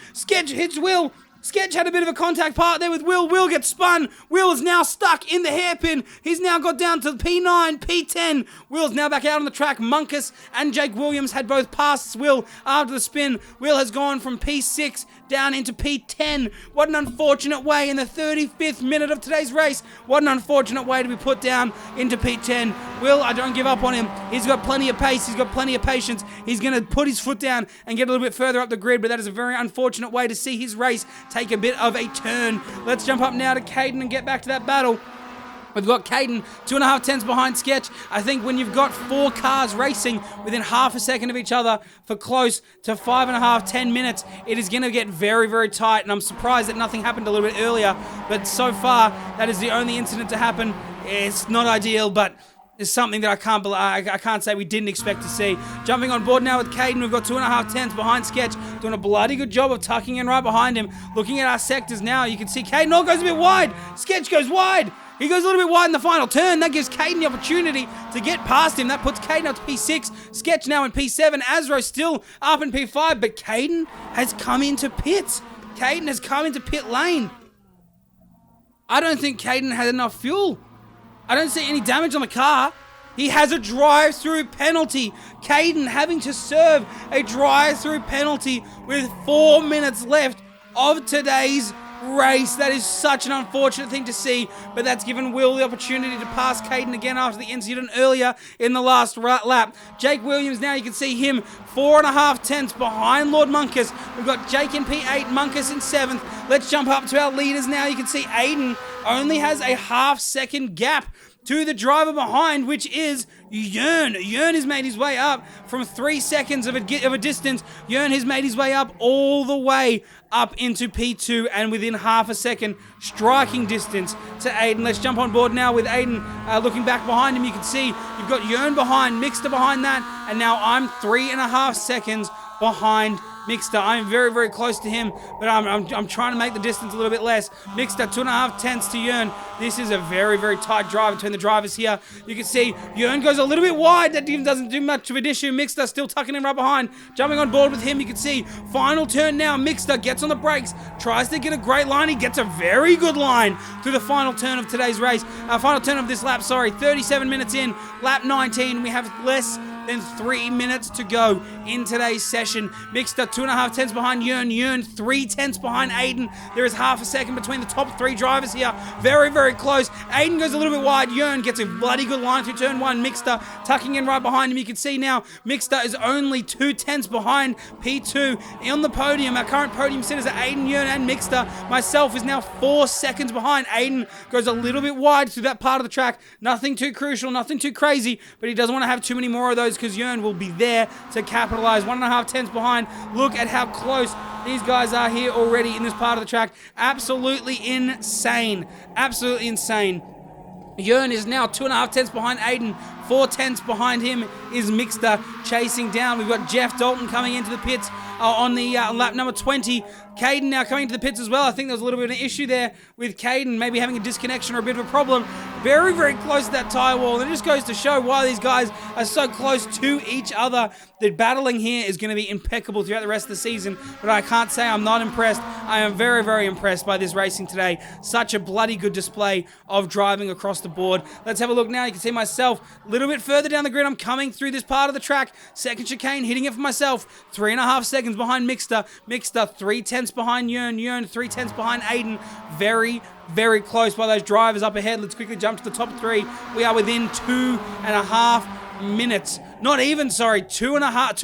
hits Will. Sketch had a bit of a contact part there with Will. Will gets spun. Will is now stuck in the hairpin. He's now got down to P9, P10. Will's now back out on the track. Munkus and Jake Williams had both passed Will after the spin. Will has gone from P6 down into P10. What an unfortunate way in the 35th minute of today's race. What an unfortunate way to be put down into P10. Will, I don't give up on him. He's got plenty of pace. He's got plenty of patience. He's going to put his foot down and get a little bit further up the grid, but that is a very unfortunate way to see his race take a bit of a turn. Let's jump up now to Caden and get back to that battle. We've got Caden 2.5 tenths behind Sketch. I think when you've got 4 cars racing within half a second of each other for close to 5.5, 10 minutes, it is going to get very, very tight. And I'm surprised that nothing happened a little bit earlier. But so far, that is the only incident to happen. It's not ideal, but it's something that I can't say we didn't expect to see. Jumping on board now with Caden, we've got 2.5 tenths behind Sketch, doing a bloody good job of tucking in right behind him. Looking at our sectors now, you can see Caden goes a bit wide. Sketch goes wide. He goes a little bit wide in the final turn. That gives Caden the opportunity to get past him. That puts Caden up to P6. Sketch now in P7. Azro still up in P5, but Caden has come into pits. Caden has come into pit lane. I don't think Caden had enough fuel. I don't see any damage on the car. He has a drive-through penalty. Caden having to serve a drive-through penalty with 4 minutes left of today's race. That is such an unfortunate thing to see, but that's given Will the opportunity to pass Caden again after the incident earlier in the last lap. Jake Williams now, you can see him 4.5 tenths behind Lord Munkus. We've got Jake in P8, Munkus in 7th. Let's jump up to our leaders now. You can see Aiden only has a half-second gap to the driver behind, which is Yearn. Yearn has made his way up from 3 seconds of a distance. Yearn has made his way up all the way up into P2 and within half a second, striking distance to Aiden. Let's jump on board now with Aiden looking back behind him. You can see you've got Yearn behind, Mixter behind that, and now I'm 3.5 seconds behind Mixter. I'm very, very close to him, but I'm trying to make the distance a little bit less. Mixter, 2.5 tenths to Yearn. This is a very, very tight drive between the drivers here. You can see Yearn goes a little bit wide. That doesn't do much of an issue. Mixter still tucking in right behind. Jumping on board with him, you can see final turn now. Mixter gets on the brakes, tries to get a great line. He gets a very good line through the final turn of today's race. Final turn of this lap, 37 minutes in. Lap 19, we have less than 3 minutes to go in today's session. Mixter 2.5 tenths behind Yearn. Yearn 3 tenths behind Aiden. There is half a second between the top 3 drivers here. Very, very close. Aiden goes a little bit wide. Yearn gets a bloody good line through turn 1. Mixter tucking in right behind him. You can see now Mixter is only 2 tenths behind P2 on the podium. Our current podium sitters are Aiden, Yearn, and Mixter. Myself is now 4 seconds behind. Aiden goes a little bit wide through that part of the track. Nothing too crucial, nothing too crazy, but he doesn't want to have too many more of those because Yearn will be there to capitalize. 1.5 tenths behind. Look at how close these guys are here already in this part of the track. Absolutely insane. Absolutely insane. Yearn is now 2.5 tenths behind Aiden. 4 tenths behind him is Mixter chasing down. We've got Jeff Dalton coming into the pits on the lap number 20. Caden now coming into the pits as well. I think there was a little bit of an issue there with Caden, maybe having a disconnection or a bit of a problem. Very, very close to that tyre wall. And it just goes to show why these guys are so close to each other. The battling here is going to be impeccable throughout the rest of the season. But I can't say I'm not impressed. I am very, very impressed by this racing today. Such a bloody good display of driving across the board. Let's have a look now. You can see myself a little bit further down the grid. I'm coming through this part of the track. Second chicane, hitting it for myself. 3.5 seconds behind Mixter. Mixter 3 tenths behind Yearn. Yearn 3 tenths behind Aiden. Very, very close by those drivers up ahead. Let's quickly jump to the top 3. We are within 2.5 minutes. Not even, sorry, 2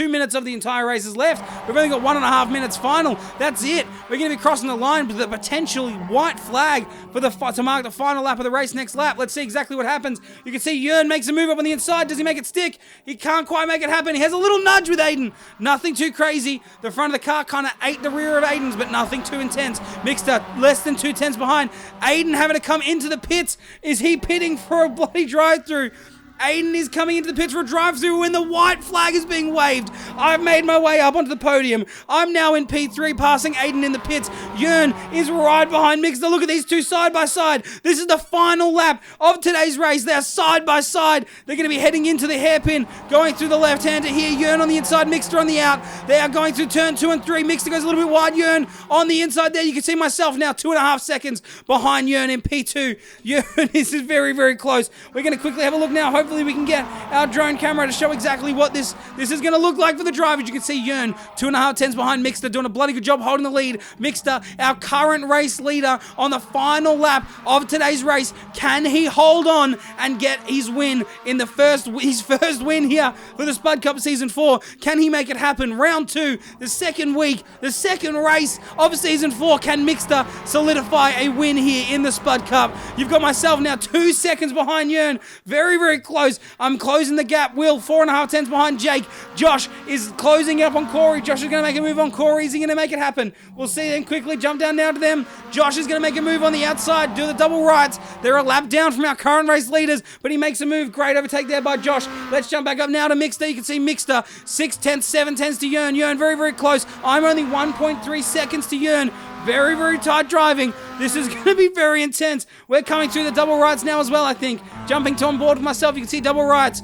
minutes of the entire race is left. We've only got 1.5 minutes final. That's it. We're going to be crossing the line with a potentially white flag for to mark the final lap of the race next lap. Let's see exactly what happens. You can see Yearn makes a move up on the inside. Does he make it stick? He can't quite make it happen. He has a little nudge with Aiden. Nothing too crazy. The front of the car kind of ate the rear of Aiden's, but nothing too intense. Mixter less than 2 tenths behind. Aiden having to come into the pits. Is he pitting for a bloody drive-through? Aiden is coming into the pits for a drive-through when the white flag is being waved. I've made my way up onto the podium. I'm now in P3, passing Aiden in the pits. Yearn is right behind Mixter. Look at these two side by side. This is the final lap of today's race. They're side by side. They're going to be heading into the hairpin, going through the left-hander here. Yearn on the inside, Mixter on the out. They are going through turn 2 and 3. Mixter goes a little bit wide. Yearn on the inside there. You can see myself now 2.5 seconds behind Yearn in P2. Yearn is very, very close. We're going to quickly have a look now. Hopefully we can get our drone camera to show exactly what this is going to look like for the drivers. You can see Yearn 2.5 tenths behind Mixter, doing a bloody good job holding the lead. Mixter, our current race leader on the final lap of today's race. Can he hold on and get his win in his first win here for the Spud Cup Season 4? Can he make it happen? Round 2, the second week, the second race of Season 4. Can Mixter solidify a win here in the Spud Cup? You've got myself now 2 seconds behind Yearn. Very, very close. I'm closing the gap. Will 4.5 tenths behind Jake. Josh is closing up on Corey. Josh is going to make a move on Corey. Is he going to make it happen? We'll see them quickly. Jump down now to them. Josh is going to make a move on the outside. Do the double rights. They're a lap down from our current race leaders, but he makes a move. Great overtake there by Josh. Let's jump back up now to Mixter. You can see Mixter 6 tenths, 7 tenths to Yearn. Yearn very, very close. I'm only 1.3 seconds to Yearn. Very, very tight driving. This is going to be very intense. We're coming through the double rights now as well, I think. Jumping on board with myself, you can see double rights.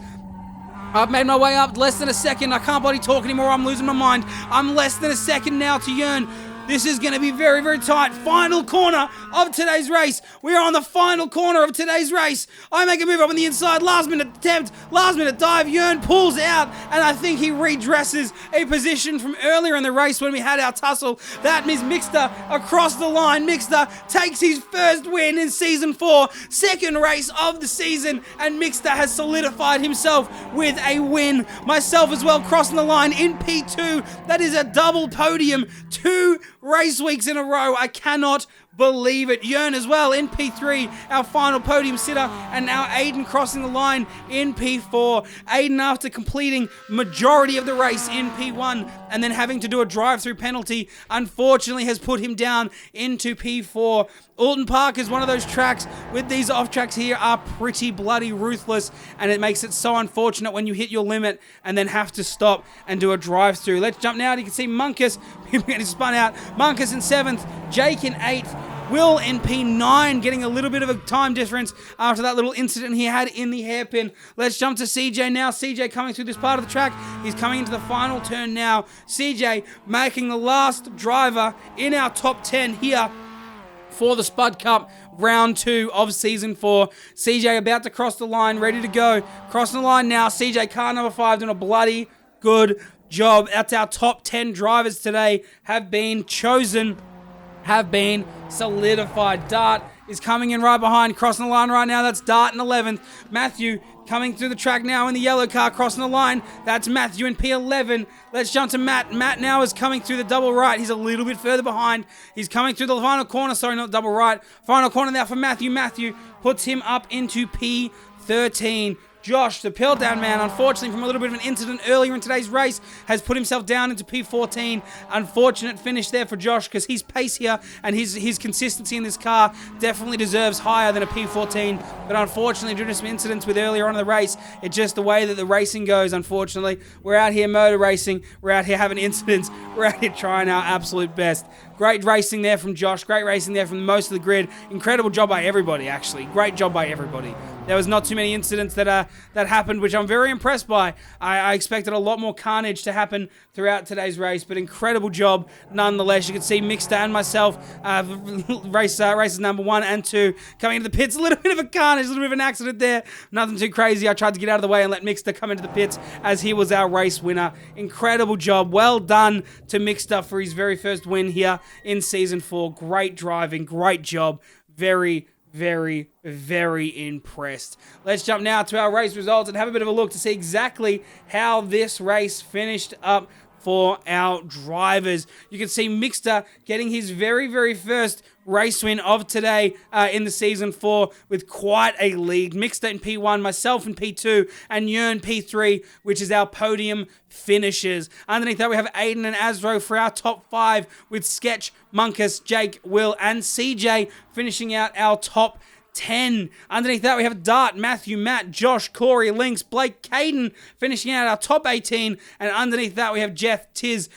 I've made my way up less than a second. I can't bloody talk anymore. I'm losing my mind. I'm less than a second now to Yearn. This is going to be very, very tight. Final corner of today's race. We are on the final corner of today's race. I make a move up on the inside. Last minute attempt. Last minute dive. Yearn pulls out. And I think he redresses a position from earlier in the race when we had our tussle. That means Mixter across the line. Mixter takes his first win in Season 4. Second race of the season. And Mixter has solidified himself with a win. Myself as well crossing the line in P2. That is a double podium. 2 race weeks in a row. I cannot believe it. Yearn as well in P3, our final podium sitter, and now Aiden crossing the line in P4. Aiden, after completing majority of the race in P1 and then having to do a drive-through penalty, unfortunately has put him down into P4. Oulton Park is one of those tracks with these off tracks here are pretty bloody ruthless, and it makes it so unfortunate when you hit your limit and then have to stop and do a drive-through. Let's jump now. You can see Munkus getting spun out. Munkus in 7th, Jake in 8th, Will in P9 getting a little bit of a time difference after that little incident he had in the hairpin. Let's jump to CJ now. CJ coming through this part of the track. He's coming into the final turn now. CJ making the last driver in our top 10 here for the Spud Cup round 2 of season 4. CJ about to cross the line, ready to go. Crossing the line now. CJ, car number 5, doing a bloody good job. That's our top 10 drivers today have been chosen, have been solidified. Dart is coming in right behind, crossing the line right now. That's Dart in 11th. Matthew coming through the track now in the yellow car, crossing the line. That's Matthew in P11. Let's jump to Matt. Matt now is coming through the double right. He's a little bit further behind. He's coming through the final corner. Sorry, not double right. Final corner now for Matthew. Matthew puts him up into P13. Josh, the Piltdown man, unfortunately from a little bit of an incident earlier in today's race, has put himself down into P14. Unfortunate finish there for Josh, because his pace here and his consistency in this car definitely deserves higher than a P14. But unfortunately, due to some incidents with earlier on in the race, it's just the way that the racing goes, unfortunately. We're out here motor racing. We're out here having incidents. We're out here trying our absolute best. Great racing there from Josh. Great racing there from most of the grid. Incredible job by everybody, actually. Great job by everybody. There was not too many incidents that happened, which I'm very impressed by. I expected a lot more carnage to happen throughout today's race, but incredible job nonetheless. You can see Mixter and myself, races number 1 and 2, coming into the pits. A little bit of a carnage, a little bit of an accident there. Nothing too crazy. I tried to get out of the way and let Mixter come into the pits as he was our race winner. Incredible job. Well done to Mixter for his very first win here in Season 4. Great driving. Great job. Very, very, very impressed. Let's jump now to our race results and have a bit of a look to see exactly how this race finished up for our drivers. You can see Mixter getting his very, very first race win of today in the Season 4 with quite a lead. Mixter in P1, myself in P2, and Yearn P3, which is our podium finishers. Underneath that, we have Aiden and Azro for our top 5, with Sketch, Munkus, Jake, Will, and CJ finishing out our top 10. Underneath that, we have Dart, Matthew, Matt, Josh, Corey, Lynx, Blake, Caden finishing out our top 18. And underneath that, we have Jeff, Tiz,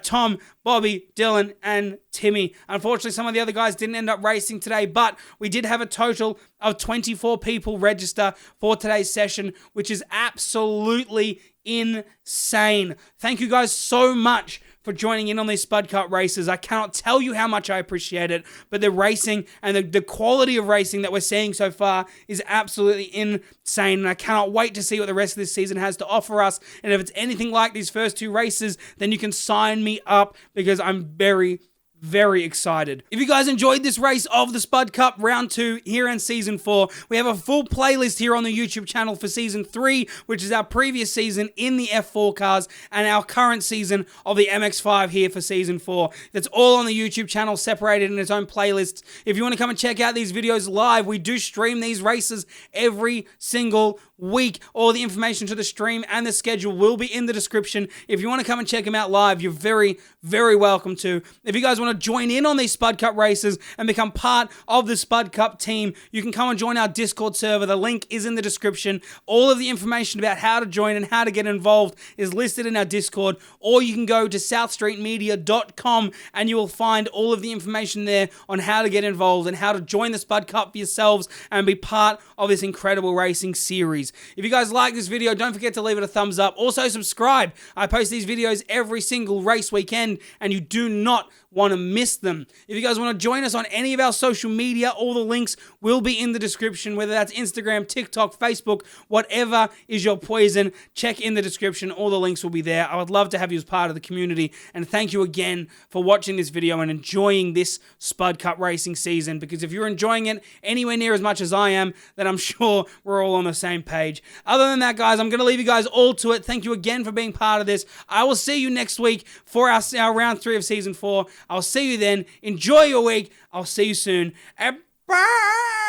Tom, Bobby, Dylan, and Timmy. Unfortunately, some of the other guys didn't end up racing today, but we did have a total of 24 people register for today's session, which is absolutely insane. Thank you guys so much for joining in on these Spud Cup races. I cannot tell you how much I appreciate it, but the racing and the quality of racing that we're seeing so far is absolutely insane, and I cannot wait to see what the rest of this season has to offer us. And if it's anything like these first 2 races, then you can sign me up, because I'm very, very excited. If you guys enjoyed this race of the Spud Cup round 2 here in Season 4, we have a full playlist here on the YouTube channel for Season 3, which is our previous season in the F4 cars, and our current season of the MX-5 here for Season 4. That's all on the YouTube channel, separated in its own playlists. If you want to come and check out these videos live, we do stream these races every single week. All the information to the stream and the schedule will be in the description. If you want to come and check them out live, you're very, very welcome to. If you guys want to join in on these Spud Cup races and become part of the Spud Cup team, you can come and join our Discord server. The link is in the description. All of the information about how to join and how to get involved is listed in our Discord, or you can go to southstreetmedia.com and you will find all of the information there on how to get involved and how to join the Spud Cup for yourselves and be part of this incredible racing series. If you guys like this video, don't forget to leave it a thumbs up. Also, subscribe. I post these videos every single race weekend, and you do not want to miss them. If you guys want to join us on any of our social media, all the links will be in the description, whether that's Instagram, TikTok, Facebook, whatever is your poison, check in the description. All the links will be there. I would love to have you as part of the community, and thank you again for watching this video and enjoying this Spud Cup racing season, because if you're enjoying it anywhere near as much as I am, then I'm sure we're all on the same page. Other than that, guys, I'm going to leave you guys all to it. Thank you again for being part of this. I will see you next week for our round 3 of Season 4. I'll see you then. Enjoy your week. I'll see you soon. And bye!